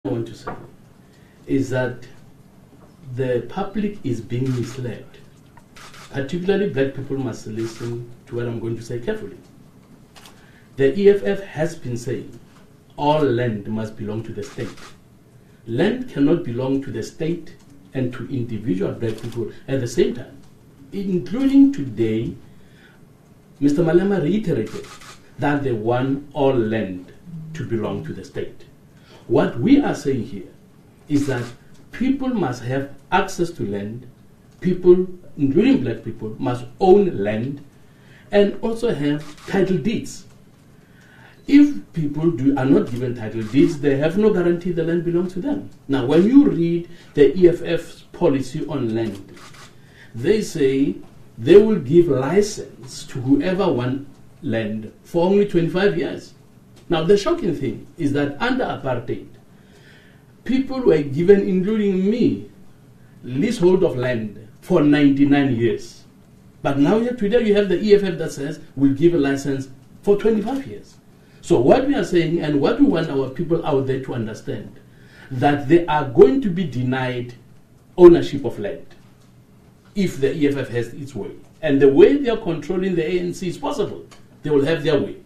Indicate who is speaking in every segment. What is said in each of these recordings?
Speaker 1: I want to say is that the public is being misled. Particularly black people must listen to what I'm going to say carefully. The EFF has been saying all land must belong to the state. Land cannot belong to the state and to individual black people at the same time. Including today, Mr. Malema reiterated that they want all land to belong to the state. What we are saying here is that people must have access to land, people, including black people, must own land and also have title deeds. If people are not given title deeds, they have no guarantee the land belongs to them. Now, when you read the EFF's policy on land, they say they will give license to whoever wants land for only 25 years. Now, the shocking thing is that under apartheid, people were given, including me, leasehold of land for 99 years. But now today you have the EFF that says we'll give a license for 25 years. So what we are saying and what we want our people out there to understand, that they are going to be denied ownership of land if the EFF has its way. And the way they are controlling the ANC is possible. They will have their way.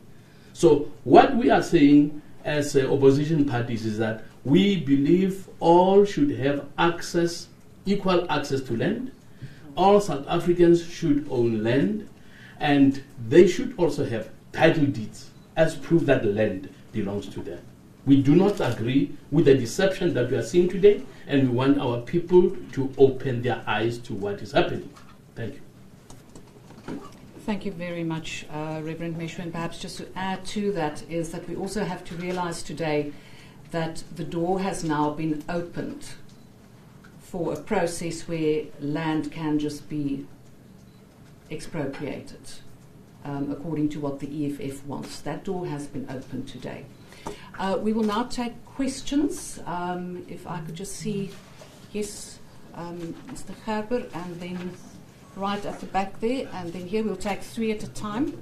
Speaker 1: So what we are saying as opposition parties is that we believe all should have access, equal access to land. All South Africans should own land, and they should also have title deeds as proof that the land belongs to them. We do not agree with the deception that we are seeing today, and we want our people to open their eyes to what is happening. Thank you.
Speaker 2: Thank you very much, Reverend Meshu. And perhaps just to add to that is that we also have to realize today that the door has now been opened for a process where land can just be expropriated according to what the EFF wants. That door has been opened today. We will now take questions. If I could just see, yes, Mr. Gerber, and then right at the back there, and then here we'll take three at a time.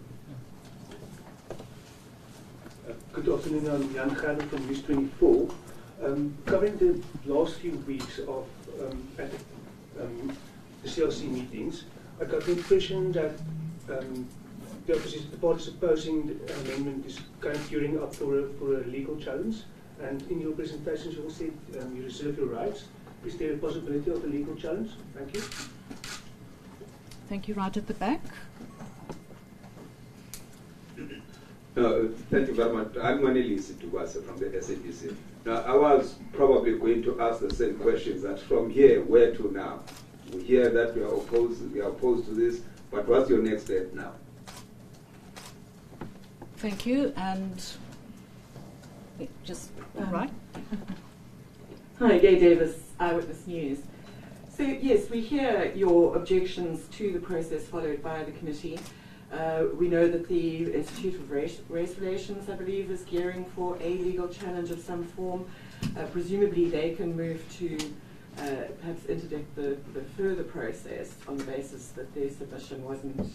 Speaker 3: Good afternoon, I'm Jan Gerber from News 24. Covering the last few weeks of at the CLC meetings, I got the impression that the opposition, the parties opposing the amendment is kind of gearing up for a legal challenge. And in your presentations, you said you reserve your rights. Is there a possibility of a legal challenge? Thank you.
Speaker 2: Thank you. Right at the back.
Speaker 4: Thank you very much. I'm Manelisi Tubasa from the SABC. Now, I was probably going to ask the same questions, that from here, where to now? We hear that we are opposed to this, but what's your next step now?
Speaker 2: Thank you. And just right.
Speaker 5: Hi, Gay Davis, Eyewitness News. So yes, we hear your objections to the process followed by the committee. We know that the Institute of Race Relations, I believe, is gearing for a legal challenge of some form. Presumably they can move to perhaps interdict the further process on the basis that their submission wasn't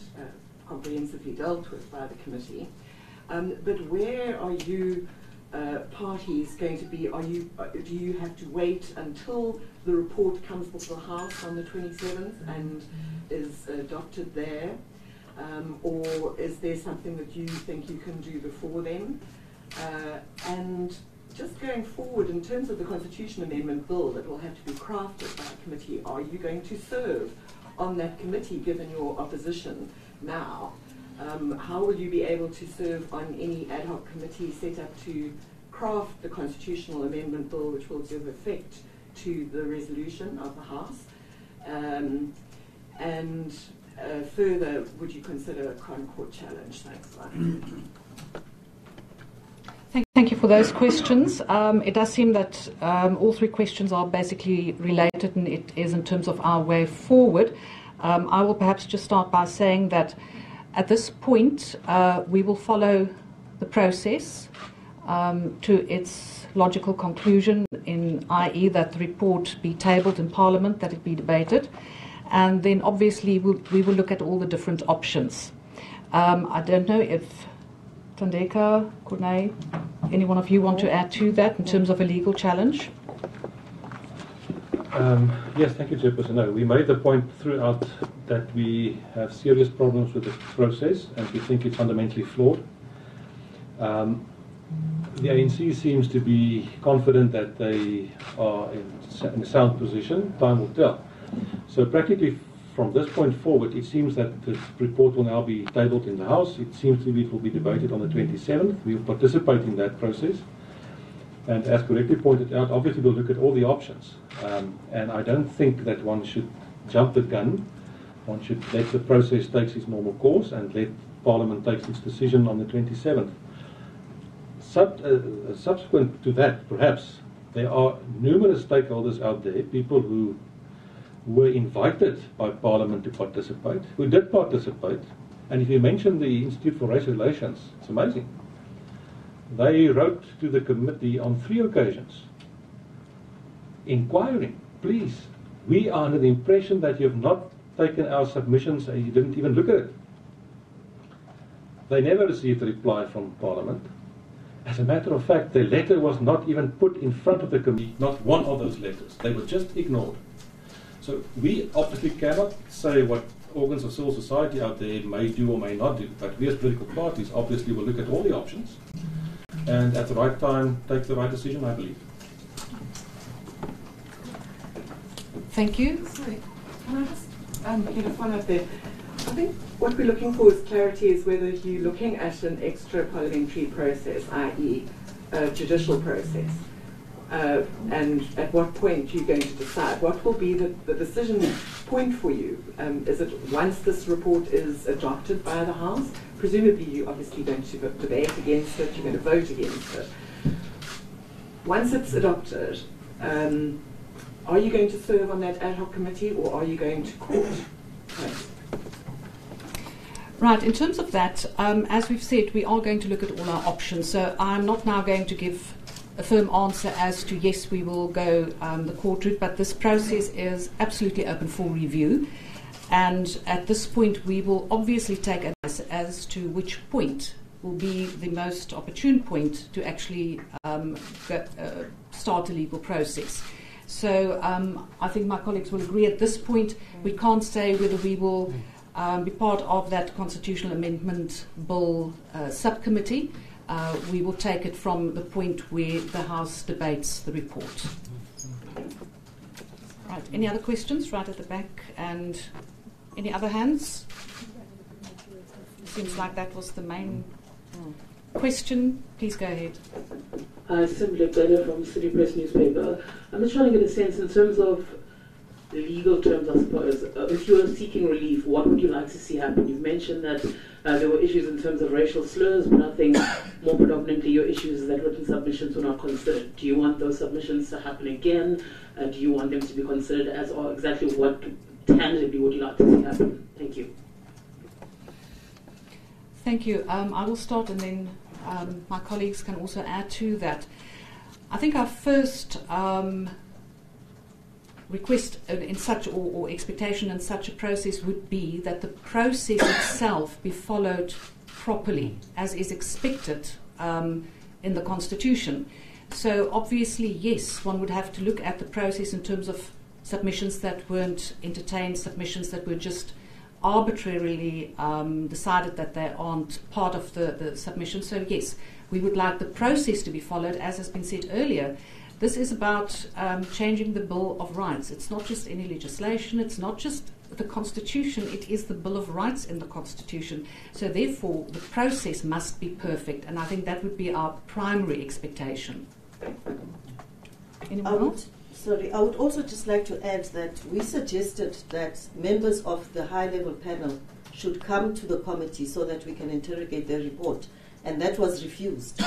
Speaker 5: comprehensively dealt with by the committee. But where are you parties going to be? Do you have to wait until the report comes before the House on the 27th and is adopted there? Or is there something that you think you can do before then? And just going forward, in terms of the Constitution Amendment Bill that will have to be crafted by a committee, are you going to serve on that committee given your opposition now? How will you be able to serve on any ad hoc committee set up to craft the Constitutional Amendment Bill which will give effect to the resolution of the House? Further, would you consider a Concord challenge? Thanks.
Speaker 2: Thank you for those questions. It does seem that all three questions are basically related, and it is in terms of our way forward. I will perhaps just start by saying that at this point we will follow the process to its logical conclusion, i.e. that the report be tabled in Parliament, that it be debated. And then obviously we will look at all the different options. I don't know if Tandeka, Corneille, any one of you want to add to that in terms of a legal challenge?
Speaker 6: Yes, thank you, Chairperson. No, we made the point throughout that we have serious problems with the process and we think it's fundamentally flawed. The ANC seems to be confident that they are in a sound position. Time will tell. So practically from this point forward, it seems that the report will now be tabled in the House. It seems to be it will be debated on the 27th. We will participate in that process. And as correctly pointed out, obviously we'll look at all the options. And I don't think that one should jump the gun. One should let the process take its normal course and let Parliament take its decision on the 27th. Subsequent to that, perhaps, there are numerous stakeholders out there, people who were invited by Parliament to participate, who did participate. And if you mention the Institute for Race Relations, it's amazing. They wrote to the committee on 3 occasions, inquiring, please, we are under the impression that you have not taken our submissions and you didn't even look at it. They never received a reply from Parliament. As a matter of fact, the letter was not even put in front of the committee, not one of those letters. They were just ignored. So we obviously cannot say what organs of civil society out there may do or may not do, but we as political parties obviously will look at all the options and at the right time take the right decision, I believe.
Speaker 2: Thank you.
Speaker 5: Sorry, can I just get a follow-up there? I think what we're looking for is clarity is whether you're looking at an extra parliamentary process, i.e. a judicial process. And at what point you're going to decide. What will be the decision point for you? Is it once this report is adopted by the House? Presumably you're obviously going to debate against it, you're going to vote against it. Once it's adopted, are you going to serve on that ad hoc committee or are you going to court?
Speaker 2: Right, in terms of that, as we've said, we are going to look at all our options. So I'm not now going to give a firm answer as to yes, we will go the court route, but this process is absolutely open for review. And at this point, we will obviously take advice as to which point will be the most opportune point to actually start a legal process. So I think my colleagues will agree at this point, we can't say whether we will be part of that constitutional amendment bill subcommittee. We will take it from the point where the House debates the report. Right, any other questions right at the back? And any other hands? Seems like that was the main question. Please go ahead.
Speaker 7: Simply Bella from City Press newspaper. I'm just trying to get a sense in terms of the legal terms, I suppose. If you were seeking relief, what would you like to see happen? You've mentioned that there were issues in terms of racial slurs, but I think more predominantly your issues is that written submissions were not considered. Do you want those submissions to happen again? Do you want them to be considered as, or exactly what tangibly would you like to see happen? Thank you.
Speaker 2: Thank you. I will start and then my colleagues can also add to that. I think our first request in such or expectation in such a process would be that the process itself be followed properly as is expected in the Constitution. So obviously, yes, one would have to look at the process in terms of submissions that weren't entertained, submissions that were just arbitrarily decided that they aren't part of the submission. So yes, we would like the process to be followed, as has been said earlier. This is about changing the Bill of Rights. It's not just any legislation, it's not just the Constitution, it is the Bill of Rights in the Constitution. So therefore, the process must be perfect, and I think that would be our primary expectation. Anyone else?
Speaker 8: Sorry, I would also just like to add that we suggested that members of the high-level panel should come to the committee so that we can interrogate their report, and that was refused.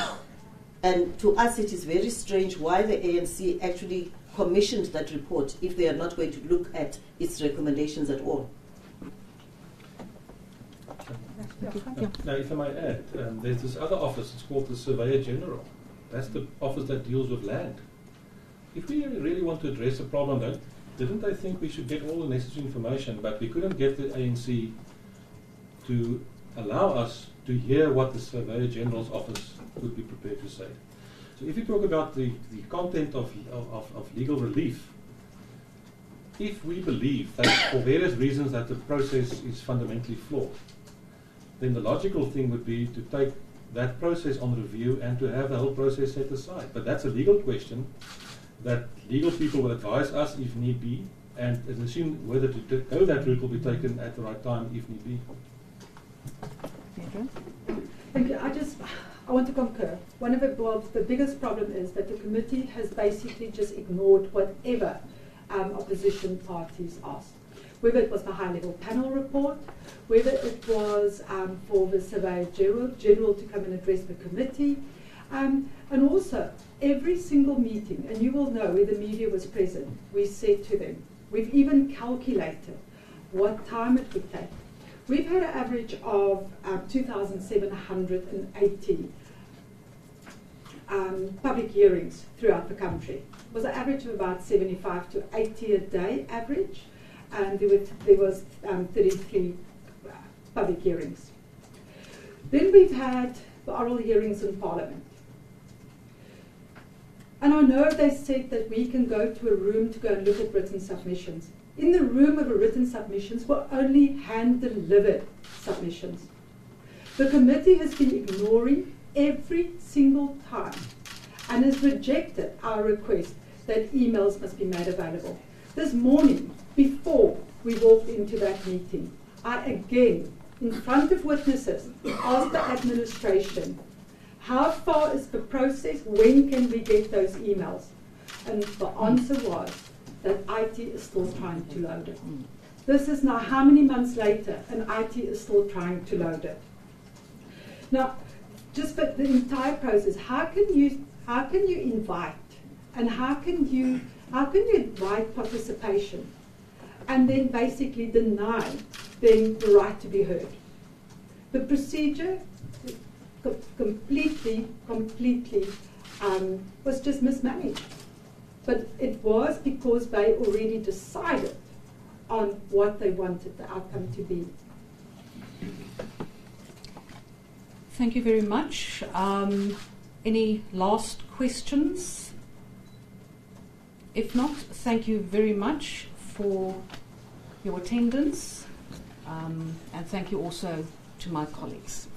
Speaker 8: And to us it is very strange why the ANC actually commissioned that report if they are not going to look at its recommendations at all.
Speaker 6: Now, if I may add, there's this other office, it's called the Surveyor General. That's the office that deals with land. If we really want to address a problem, though, didn't they think we should get all the necessary information, but we couldn't get the ANC to allow us to hear what the Surveyor General's office would be prepared to say. So if you talk about the content of legal relief, if we believe that for various reasons that the process is fundamentally flawed, then the logical thing would be to take that process on review and to have the whole process set aside. But that's a legal question that legal people will advise us if need be, and assume whether to go that route will be taken at the right time if need be.
Speaker 9: Thank you. I want to concur. One of the biggest problem is that the committee has basically just ignored whatever opposition parties asked. Whether it was the high-level panel report, whether it was for the Surveyor General to come and address the committee, and also every single meeting, and you will know where the media was present, we said to them, we've even calculated what time it would take. We've had an average of 2,780 public hearings throughout the country. It was an average of about 75 to 80 a day average, and there was 33 public hearings. Then we've had the oral hearings in Parliament. And I know they said that we can go to a room to go and look at written submissions. In the room of written submissions were only hand-delivered submissions. The committee has been ignoring every single time and has rejected our request that emails must be made available. This morning, before we walked into that meeting, I again, in front of witnesses, asked the administration, how far is the process? When can we get those emails? And the answer was that IT is still trying to load it. This is now how many months later, and IT is still trying to load it. Now, just for the entire process, how can you invite and how can you invite participation and then basically deny them the right to be heard? The procedure completely was just mismanaged. But it was because they already decided on what they wanted the outcome to be.
Speaker 2: Thank you very much. Any last questions? If not, thank you very much for your attendance, and thank you also to my colleagues.